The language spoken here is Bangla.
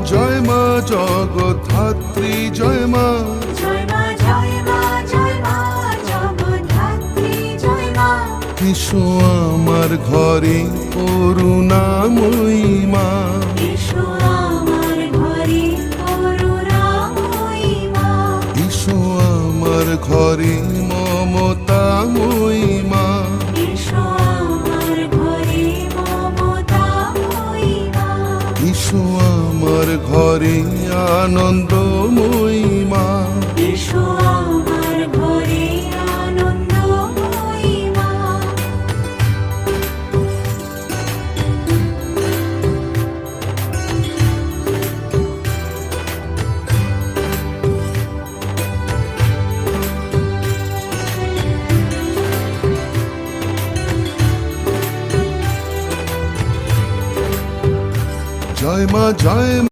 জয় মা জগদ্ধাত্রী জয় মা, জয় মা জয় মা জয় মা জগদ্ধাত্রী জয় মা। এসো আমার ঘরে করুণাময়ী মা, এসো আমার ঘরে করুণাময়ী মা। এসো আমার ঘরে মমতাময়ী মা, এসো আমার ঘরে মমতাময়ী মা। এসো আমার ঘরে আনন্দময়ী মা। এসো আমার ঘরে আনন্দময়ী মা। জয় মা জয়